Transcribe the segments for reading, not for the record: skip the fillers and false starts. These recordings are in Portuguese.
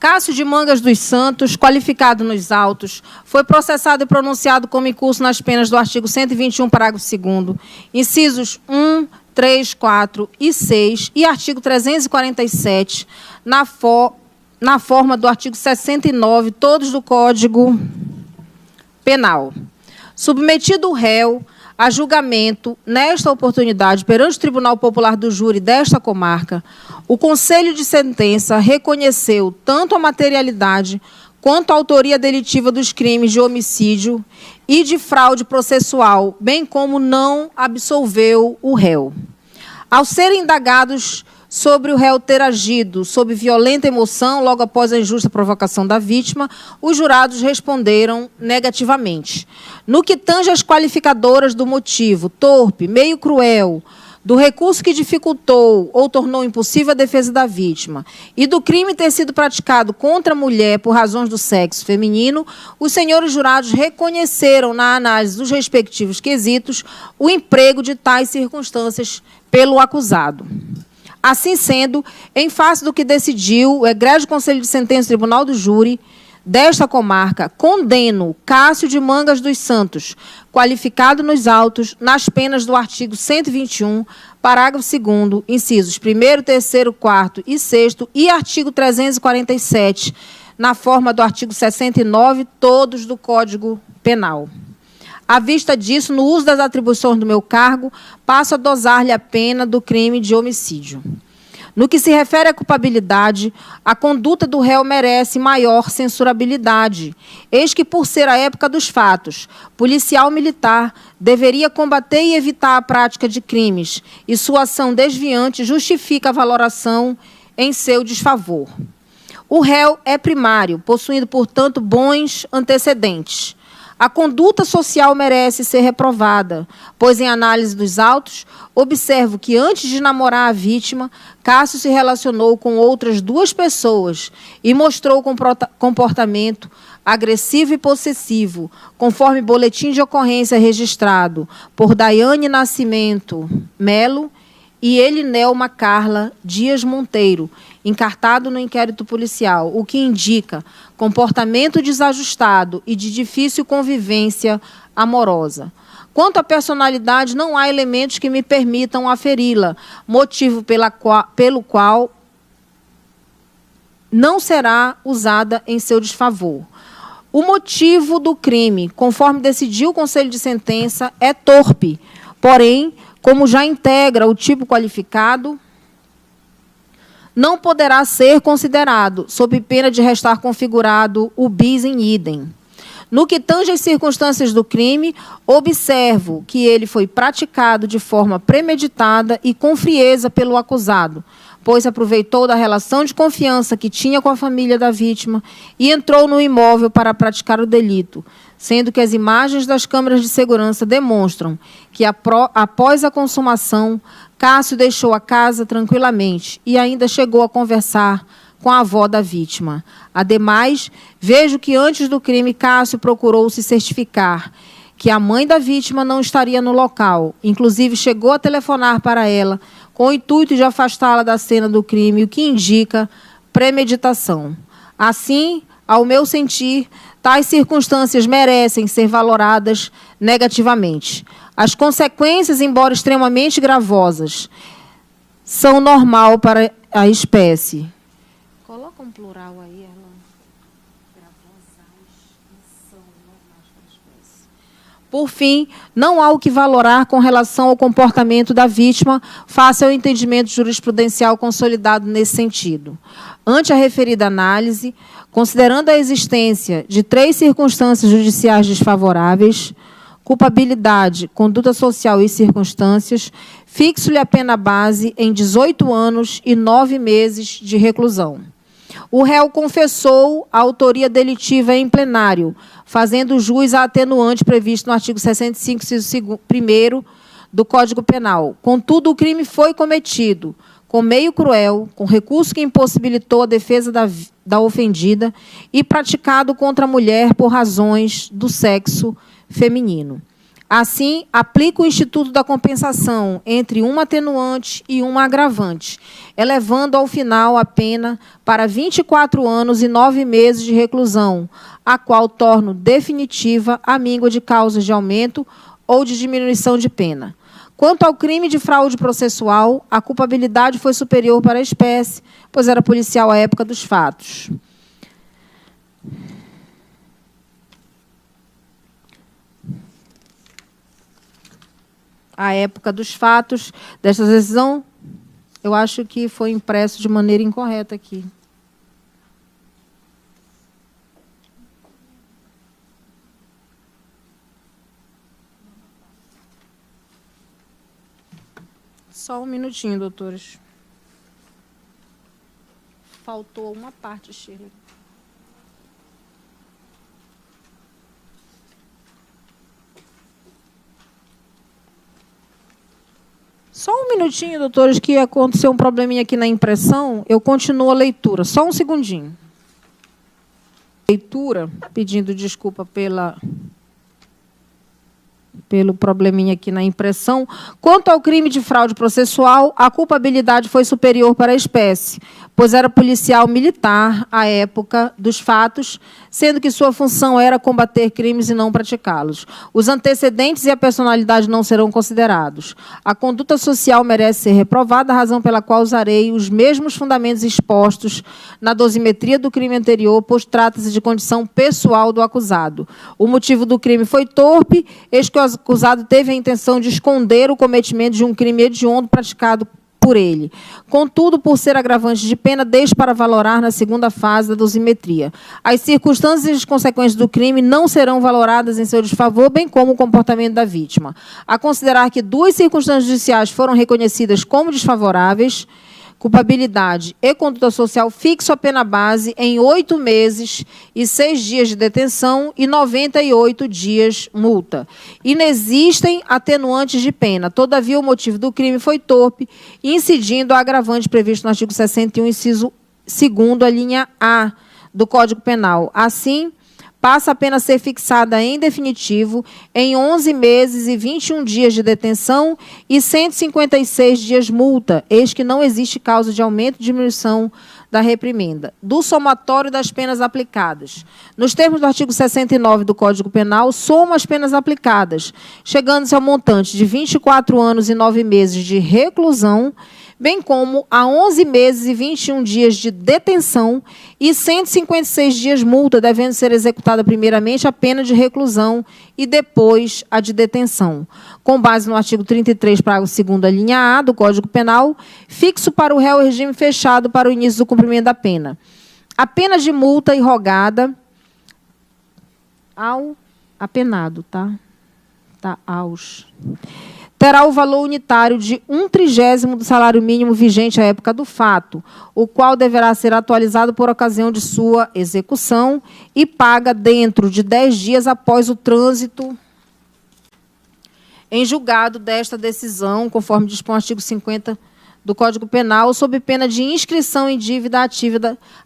Cássio de Mangas dos Santos, qualificado nos autos, foi processado e pronunciado como incurso nas penas do artigo 121, parágrafo 2º, incisos 1, 3, 4 e 6, e artigo 347, na forma do artigo 69, todos do Código Penal. Submetido o réu a julgamento, nesta oportunidade, perante o Tribunal Popular do Júri desta comarca, o Conselho de Sentença reconheceu tanto a materialidade quanto a autoria delitiva dos crimes de homicídio e de fraude processual, bem como não absolveu o réu. Ao serem indagados sobre o réu ter agido sob violenta emoção logo após a injusta provocação da vítima, os jurados responderam negativamente. No que tange às qualificadoras do motivo torpe, meio cruel, do recurso que dificultou ou tornou impossível a defesa da vítima e do crime ter sido praticado contra a mulher por razões do sexo feminino, os senhores jurados reconheceram, na análise dos respectivos quesitos, o emprego de tais circunstâncias pelo acusado. Assim sendo, em face do que decidiu o Egrégio Conselho de Sentença do Tribunal do Júri desta comarca, condeno Cássio de Mangas dos Santos, qualificado nos autos, nas penas do artigo 121, parágrafo 2º, incisos 1º, 3º, 4º e 6º, e artigo 347, na forma do artigo 69, todos do Código Penal. À vista disso, no uso das atribuições do meu cargo, passo a dosar-lhe a pena do crime de homicídio. No que se refere à culpabilidade, a conduta do réu merece maior censurabilidade, eis que, por ser a época dos fatos, policial militar deveria combater e evitar a prática de crimes, e sua ação desviante justifica a valoração em seu desfavor. O réu é primário, possuindo, portanto, bons antecedentes. A conduta social merece ser reprovada, pois, em análise dos autos, observo que, antes de namorar a vítima, Cássio se relacionou com outras 2 pessoas e mostrou comportamento agressivo e possessivo, conforme boletim de ocorrência registrado por Daiane Nascimento Melo e Elinelma Carla Dias Monteiro, encartado no inquérito policial, o que indica comportamento desajustado e de difícil convivência amorosa. Quanto à personalidade, não há elementos que me permitam aferi-la, motivo pelo qual não será usada em seu desfavor. O motivo do crime, conforme decidiu o Conselho de Sentença, é torpe, porém, como já integra o tipo qualificado, não poderá ser considerado, sob pena de restar configurado o bis in idem. No que tange às circunstâncias do crime, observo que ele foi praticado de forma premeditada e com frieza pelo acusado, pois aproveitou da relação de confiança que tinha com a família da vítima e entrou no imóvel para praticar o delito, sendo que as imagens das câmeras de segurança demonstram que, após a consumação, Cássio deixou a casa tranquilamente e ainda chegou a conversar com a avó da vítima. Ademais, vejo que antes do crime, Cássio procurou se certificar que a mãe da vítima não estaria no local. Inclusive, chegou a telefonar para ela com o intuito de afastá-la da cena do crime, o que indica premeditação. Assim, ao meu sentir, tais circunstâncias merecem ser valoradas negativamente. As consequências, embora extremamente gravosas, são normal para a espécie. Coloca um plural aí, Erlan. Gravosas são normais para a espécie. Por fim, não há o que valorar com relação ao comportamento da vítima face ao entendimento jurisprudencial consolidado nesse sentido. Ante a referida análise, considerando a existência de 3 circunstâncias judiciais desfavoráveis, culpabilidade, conduta social e circunstâncias, fixo-lhe a pena base em 18 anos e 9 meses de reclusão. O réu confessou a autoria delitiva em plenário, fazendo jus à atenuante previsto no artigo 65, inciso 1º do Código Penal. Contudo, o crime foi cometido com meio cruel, com recurso que impossibilitou a defesa da ofendida e praticado contra a mulher por razões do sexo feminino. Assim, aplica o Instituto da Compensação entre uma atenuante e uma agravante, elevando ao final a pena para 24 anos e 9 meses de reclusão, a qual torna definitiva a míngua de causas de aumento ou de diminuição de pena. Quanto ao crime de fraude processual, a culpabilidade foi superior para a espécie, pois era policial à época dos fatos. À época dos fatos desta decisão, eu acho que foi impresso de maneira incorreta aqui. Só um minutinho, doutores. Faltou uma parte, Shirley. Só um minutinho, doutores, que aconteceu um probleminha aqui na impressão. Eu continuo a leitura. Só um segundinho. Leitura, pedindo desculpa pelo probleminha aqui na impressão. Quanto ao crime de fraude processual, a culpabilidade foi superior para a espécie, pois era policial militar à época dos fatos, sendo que sua função era combater crimes e não praticá-los. Os antecedentes e a personalidade não serão considerados. A conduta social merece ser reprovada, razão pela qual usarei os mesmos fundamentos expostos na dosimetria do crime anterior, pois trata-se de condição pessoal do acusado. O motivo do crime foi torpe, eis que o acusado teve a intenção de esconder o cometimento de um crime hediondo praticado por ele. Contudo, por ser agravante de pena, deixe para valorar na segunda fase da dosimetria. As circunstâncias e as consequências do crime não serão valoradas em seu desfavor, bem como o comportamento da vítima. A considerar que 2 circunstâncias judiciais foram reconhecidas como desfavoráveis, culpabilidade e conduta social, fixo a pena base em 8 meses e 6 dias de detenção e 98 dias multa. Inexistem atenuantes de pena. Todavia, o motivo do crime foi torpe, incidindo o agravante previsto no artigo 61, inciso 2º, a linha A do Código Penal. Assim, passa a pena a ser fixada em definitivo em 11 meses e 21 dias de detenção e 156 dias multa, eis que não existe causa de aumento ou diminuição da reprimenda. Do somatório das penas aplicadas. Nos termos do artigo 69 do Código Penal, soma as penas aplicadas, chegando-se ao montante de 24 anos e 9 meses de reclusão, bem como a 11 meses e 21 dias de detenção e 156 dias multa, devendo ser executada primeiramente a pena de reclusão e depois a de detenção. Com base no artigo 33, parágrafo 2º, linha A do Código Penal, fixo para o réu regime fechado para o início do cumprimento da pena. A pena de multa irrogada ao apenado, tá? Tá, aos... terá o valor unitário de 1/30 do salário mínimo vigente à época do fato, o qual deverá ser atualizado por ocasião de sua execução e paga dentro de 10 dias após o trânsito em julgado desta decisão, conforme dispõe o artigo 50 do Código Penal, sob pena de inscrição em dívida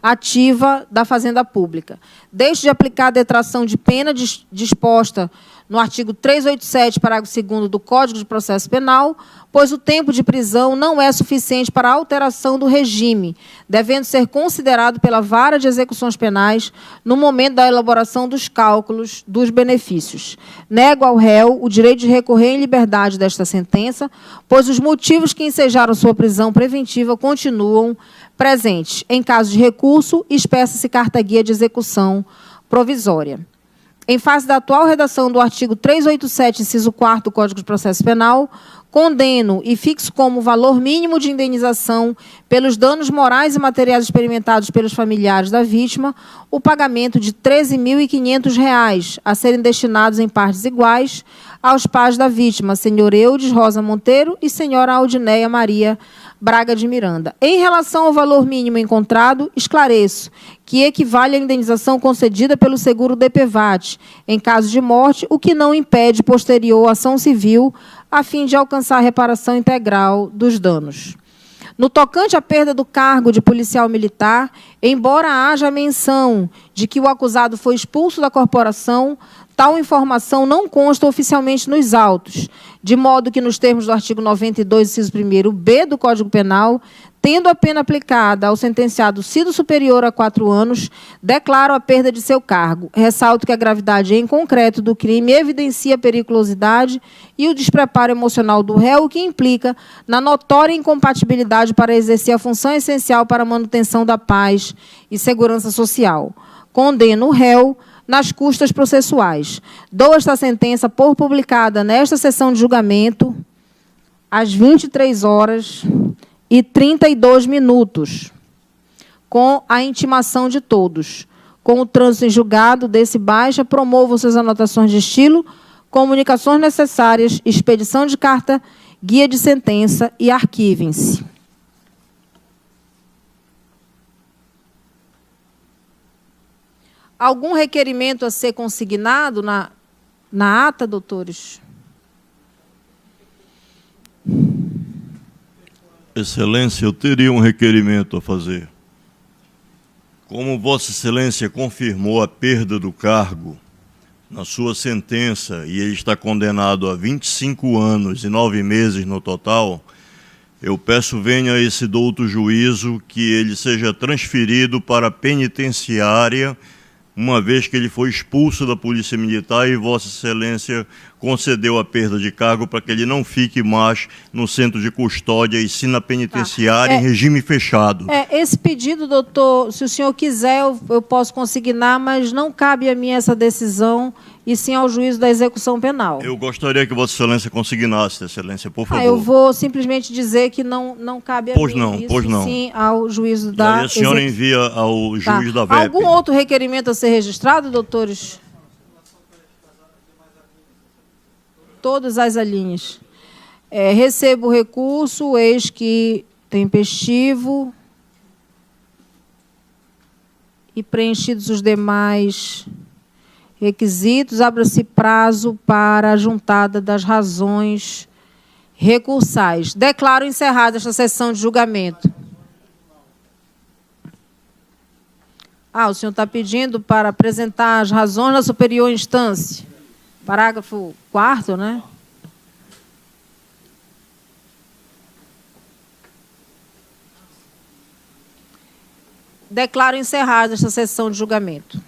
ativa da Fazenda Pública. Deixe de aplicar a detração de pena disposta no artigo 387, parágrafo 2º do Código de Processo Penal, pois o tempo de prisão não é suficiente para a alteração do regime, devendo ser considerado pela Vara de Execuções Penais no momento da elaboração dos cálculos dos benefícios. Nego ao réu o direito de recorrer em liberdade desta sentença, pois os motivos que ensejaram sua prisão preventiva continuam presentes. Em caso de recurso, espeça-se carta-guia de execução provisória. Em face da atual redação do artigo 387, inciso 4º do Código de Processo Penal, condeno e fixo como valor mínimo de indenização pelos danos morais e materiais experimentados pelos familiares da vítima o pagamento de R$ 13.500 a serem destinados em partes iguais aos pais da vítima, senhor Eudes Rosa Monteiro e senhora Aldineia Maria Braga de Miranda. Em relação ao valor mínimo encontrado, esclareço que equivale à indenização concedida pelo seguro DPVAT, em caso de morte, o que não impede posterior ação civil, a fim de alcançar a reparação integral dos danos. No tocante à perda do cargo de policial militar, embora haja menção de que o acusado foi expulso da corporação, Tal informação não consta oficialmente nos autos, de modo que, nos termos do artigo 92, inciso 1º-B do Código Penal, tendo a pena aplicada ao sentenciado sido superior a 4 anos, declaro a perda de seu cargo. Ressalto que a gravidade em concreto do crime evidencia a periculosidade e o despreparo emocional do réu, o que implica na notória incompatibilidade para exercer a função essencial para a manutenção da paz e segurança social. Condeno o réu nas custas processuais. Dou esta sentença por publicada nesta sessão de julgamento às 23h32, com a intimação de todos. Com o trânsito em julgado desse baixa, promovo suas anotações de estilo, comunicações necessárias, expedição de carta, guia de sentença e arquivem-se. Algum requerimento a ser consignado na ata, doutores? Excelência, eu teria um requerimento a fazer. Como Vossa Excelência confirmou a perda do cargo na sua sentença e ele está condenado a 25 anos e 9 meses no total, eu peço venha a esse douto juízo que ele seja transferido para a penitenciária, uma vez que ele foi expulso da Polícia Militar e Vossa Excelência concedeu a perda de cargo para que ele não fique mais no centro de custódia e sim na penitenciária em regime fechado. Esse pedido, doutor, se o senhor quiser, eu posso consignar, mas não cabe a mim essa decisão, e sim ao juízo da execução penal. Eu gostaria que Vossa Excelência consignasse, Excelência, por favor. Eu vou simplesmente dizer que não cabe a mim. Pois não. Sim ao juízo da execução. A senhora envia ao juiz da VEP. Algum outro requerimento a ser registrado, doutores? Todas as alíneas. Recebo o recurso, eis que tempestivo e preenchidos os demais requisitos, abra-se prazo para a juntada das razões recursais. Declaro encerrada esta sessão de julgamento. O senhor está pedindo para apresentar as razões na superior instância. Parágrafo 4º, né? Declaro encerrada esta sessão de julgamento.